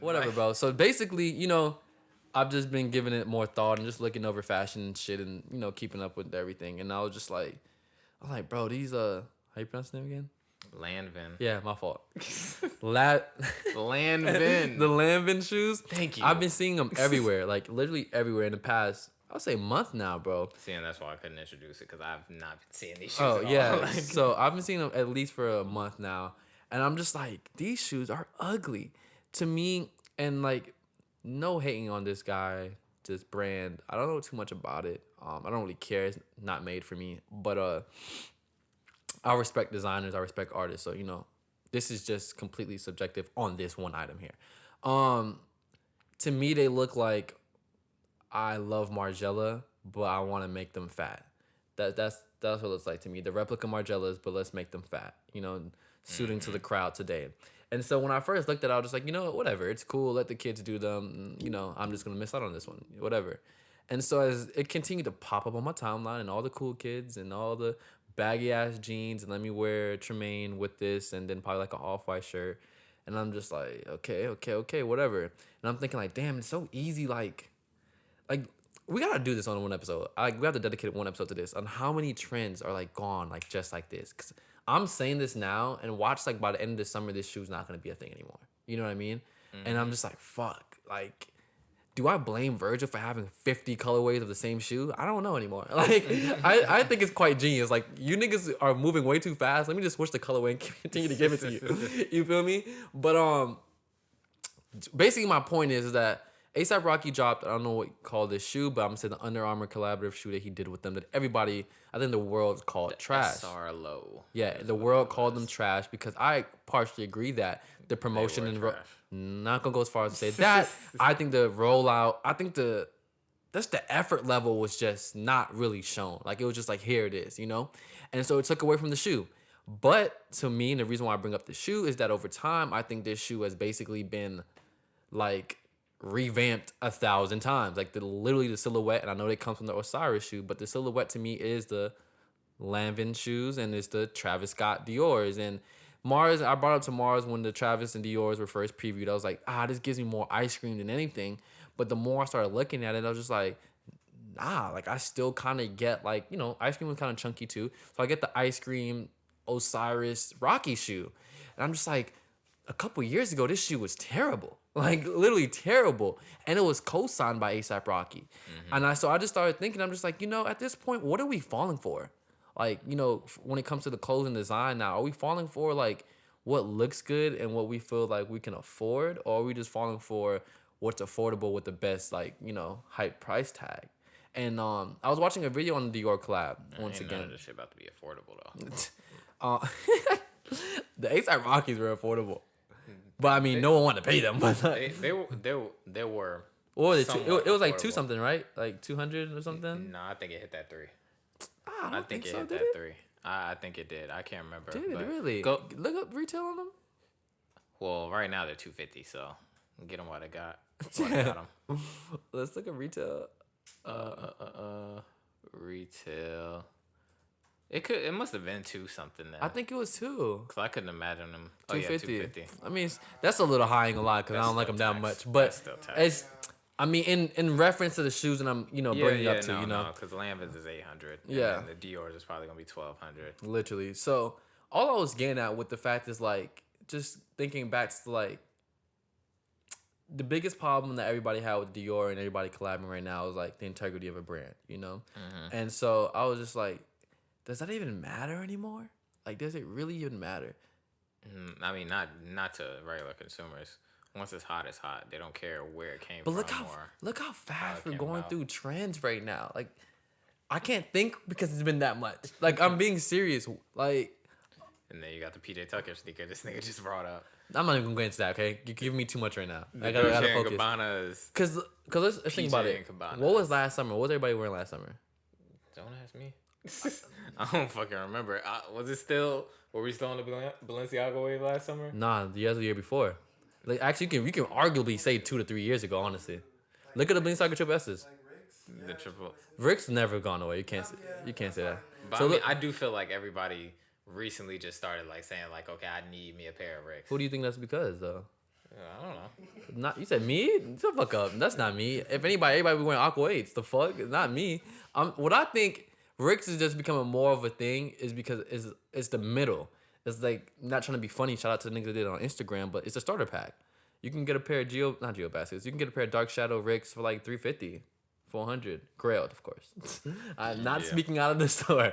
Whatever, bro. So basically, I've just been giving it more thought and just looking over fashion and shit and, keeping up with everything. And I was just like, bro, these, how you pronounce the name again? Lanvin. Yeah, my fault. Lanvin. The Lanvin shoes. Thank you. I've been seeing them everywhere, like literally everywhere in the past, I would say month now, bro. See, and that's why I couldn't introduce it, because I've not been seeing these shoes Oh, at all. yeah. So I've been seeing them at least for a month now. And I'm just like, these shoes are ugly to me. And like, no hating on this guy, this brand. I don't know too much about it. I don't really care. It's not made for me. But I respect designers. I respect artists. So, this is just completely subjective on this one item here. To me, they look like I love Margiela, but I want to make them fat. That's what it looks like to me. The replica Margellas, but let's make them fat. Suiting to the crowd today. And so when I first looked at it, I was just like, whatever. It's cool. Let the kids do them. I'm just going to miss out on this one. Whatever. And so as it continued to pop up on my timeline and all the cool kids and all the baggy ass jeans and let me wear Tremaine with this and then probably like an off-white shirt. And I'm just like, okay, whatever. And I'm thinking like, damn, it's so easy. Like we got to do this on one episode. We have to dedicate one episode to this on how many trends are like gone, like just like this. Because I'm saying this now and watch like by the end of the summer, this shoe's not going to be a thing anymore. You know what I mean? Mm-hmm. And I'm just like, fuck. Like, do I blame Virgil for having 50 colorways of the same shoe? I don't know anymore. Like, I think it's quite genius. Like, you niggas are moving way too fast. Let me just switch the colorway and continue to give it to you. You feel me? But basically my point is that A$AP Rocky dropped, I don't know what you call this shoe, but I'm going to say the Under Armour collaborative shoe that he did with them that everybody, I think the world called trash. SR Low. Yeah, the world called them trash because I partially agree that the promotion and not going to go as far as to say that. I think the rollout, the effort level was just not really shown. Like, it was just like, here it is, And so it took away from the shoe. But to me, and the reason why I bring up the shoe is that over time, I think this shoe has basically been like revamped 1,000 times. Like literally the silhouette, and I know they come from the Osiris shoe, but the silhouette to me is the Lanvin shoes and it's the Travis Scott Dior's. And Mars, I brought up to Mars when the Travis and Dior's were first previewed. I was like, this gives me more ice cream than anything. But the more I started looking at it, I was just like, nah, like I still kind of get like, ice cream was kind of chunky too. So I get the ice cream Osiris Rocky shoe. And I'm just like, a couple years ago, this shoe was terrible. Like, literally terrible. And it was co-signed by A$AP Rocky. Mm-hmm. And so I just started thinking, I'm just like, at this point, what are we falling for? Like, when it comes to the clothes and design now, are we falling for, like, what looks good and what we feel like we can afford? Or are we just falling for what's affordable with the best, like, hype price tag? And I was watching a video on the Dior collab once again. None of this shit about to be affordable, though. The A$AP Rockies were affordable. But I mean, no one wanted to pay them. But they were. What was it? It was like 2 something, right? Like 200 or something. No, I think it hit that 3. I think it so, hit did that it? 3. I think it did. I can't remember. Did it really? Go look up retail on them. Well, right now they're $250, so get them what I got. Them. Let's look at retail. Retail. It must have been 2 something then. I think it was 2. Cause I couldn't imagine them. 250. Yeah, 250. I mean, that's a little high, ain't gonna lie, because I don't like them that much. But it's, I mean, in reference to the shoes, and I'm bringing up to because the Lanvin's is 800. Yeah. And the Dior's is probably gonna be 1,200. Literally. So all I was getting at with the fact is like just thinking back to like the biggest problem that everybody had with Dior and everybody collabing right now is like the integrity of a brand, Mm-hmm. And so I was just like, does that even matter anymore? Like, does it really even matter? I mean, not to regular consumers. Once it's hot, it's hot. They don't care where it came from. But look how fast we're going through trends right now. Like, I can't think because it's been that much. Like, I'm being serious. Like, and then you got the PJ Tucker sneaker. This nigga just brought up. I'm not even gonna go into that. Okay, you're giving me too much right now. I gotta focus. Gabbana's. Because let's think about it. What was last summer? What was everybody wearing last summer? Don't ask me. I don't fucking remember. Were we still on the Balenciaga wave last summer? Nah, the year before. Like, actually, you can arguably say 2 to 3 years ago. Honestly, look at the Balenciaga Triple S's. The triple. Rick's never gone away. You can't say that. But so I do feel like everybody recently just started like saying like, okay, I need me a pair of Ricks. Who do you think that's because though? I don't know. Not you said me? Shut the fuck up. That's not me. If everybody be wearing Aqua 8s. The fuck? It's not me. What I think Rick's is just becoming more of a thing is because it's the middle. It's like not trying to be funny. Shout out to the niggas that did it on Instagram, but it's a starter pack. You can get a pair of not Geo baskets. You can get a pair of Dark Shadow Ricks for like $350, $400, grailed, of course. I'm not speaking out of the store.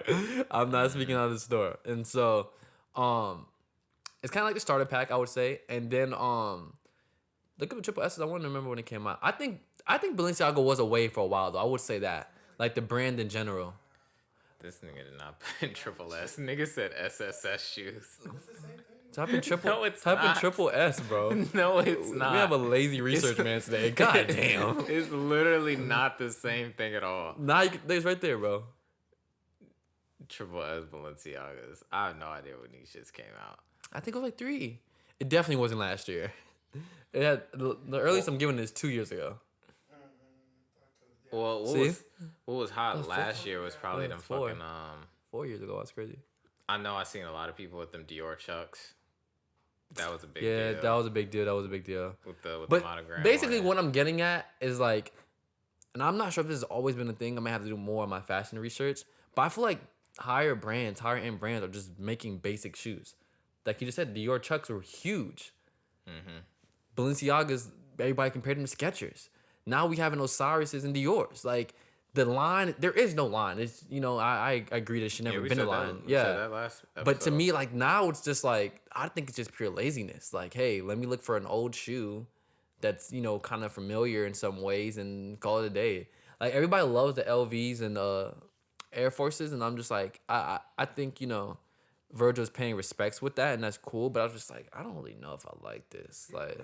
I'm not speaking out of the store, and so, it's kind of like the starter pack, I would say, and then look at the triple S's. I want to remember when it came out. I think Balenciaga was a wave for a while though. I would say that, like the brand in general. This nigga did not put in triple S. Nigga said SSS shoes. Type in triple. No, it's type in not. triple S, bro. No, it's not. We have a lazy research man today. God damn. It's literally not the same thing at all. Nah, it's right there, bro. Triple S Balenciagas. I have no idea when these shits came out. I think it was like 3. It definitely wasn't last year. It had the earliest I'm giving is 2 years ago. Well, what was hot last year was probably them fucking 4 years ago. That's crazy. I know I seen a lot of people with them Dior Chucks. That was a big deal. deal. That was a big deal. With the but monogram. Basically, what I'm getting at is like, and I'm not sure if this has always been a thing. I might have to do more on my fashion research. But I feel like higher end brands are just making basic shoes. Like you just said, Dior Chucks were huge. Balenciagas, everybody compared them to Skechers. Now we have an Osiris's and Dior's. Like the line, there is no line. It's I agree there should never been a line. We said that last episode. But to me, like now it's just like I think it's just pure laziness. Like, hey, let me look for an old shoe that's kind of familiar in some ways and call it a day. Like everybody loves the LVs and the Air Forces, and I'm just like I think Virgil's paying respects with that, and that's cool. But I was just like, I don't really know if I like this. Like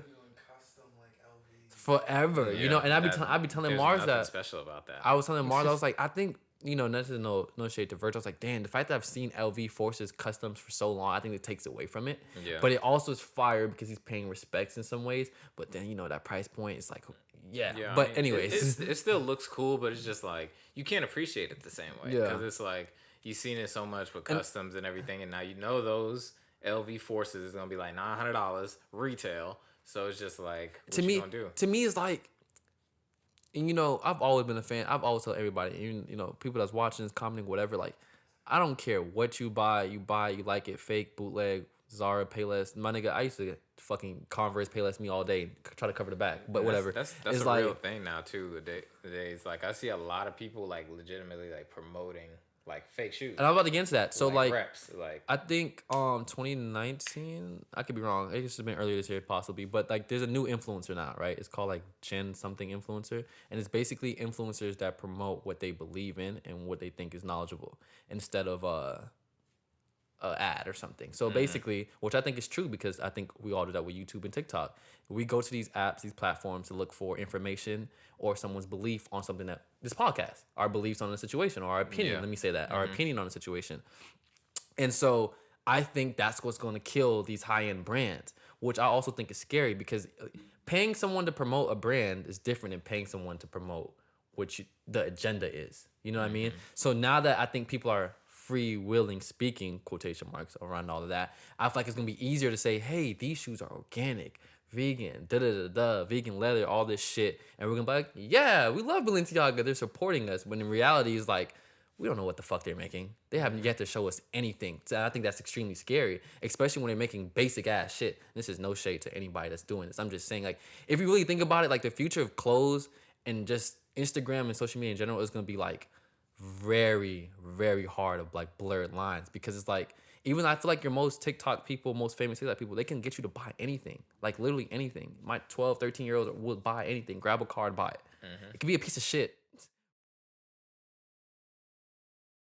forever, and I'd be telling Mars that special about that. I was telling Mars, I was like, I think that's no shade to Virgil. I was like, damn, the fact that I've seen LV Forces customs for so long, I think it takes away from it. Yeah. But it also is fire because he's paying respects in some ways. But then that price point is like, yeah. But anyways, it still looks cool, but it's just like you can't appreciate it the same way because it's like you've seen it so much with customs and everything, and now those LV Forces is gonna be like $900 retail. So it's just like, what you gonna do? To me, it's like, and I've always been a fan. I've always told everybody, even people that's watching, commenting, whatever. Like, I don't care what you buy, you like it, fake, bootleg, Zara, Payless. My nigga, I used to fucking Converse, Payless me all day, try to cover the back, but whatever. That's it's a real thing now too. The days, like I see a lot of people like legitimately like promoting like fake shoes. And I'm about to get into that. So like reps, I think 2019, I could be wrong. It should have been earlier this year possibly, but like there's a new influencer now, right? It's called like Gen something influencer, and it's basically influencers that promote what they believe in and what they think is knowledgeable instead of a ad or something. So basically, which I think is true because I think we all do that with YouTube and TikTok. We go to these apps, these platforms to look for information or someone's belief on something that this podcast, our beliefs on the situation or our opinion. Let me say that, our opinion on the situation. And so I think that's what's going to kill these high-end brands, which I also think is scary because paying someone to promote a brand is different than paying someone to promote what the agenda is. You know what I mean? So now that I think people are free-willing speaking, quotation marks, around all of that, I feel like it's going to be easier to say, hey, these shoes are organic, vegan, vegan leather, all this shit. And we're going to be like, yeah, we love Balenciaga. They're supporting us. When in reality, it's like, we don't know what the fuck they're making. They haven't yet to show us anything. So I think that's extremely scary, especially when they're making basic ass shit. This is no shade to anybody that's doing this. I'm just saying, like, if you really think about it, like the future of clothes and just Instagram and social media in general is going to be like very, very hard of like blurred lines, because it's like, even I feel like your most TikTok people, most famous TikTok people, they can get you to buy anything, like literally anything. My 12, 13-year-olds will buy anything, grab a card, buy it. It could be a piece of shit.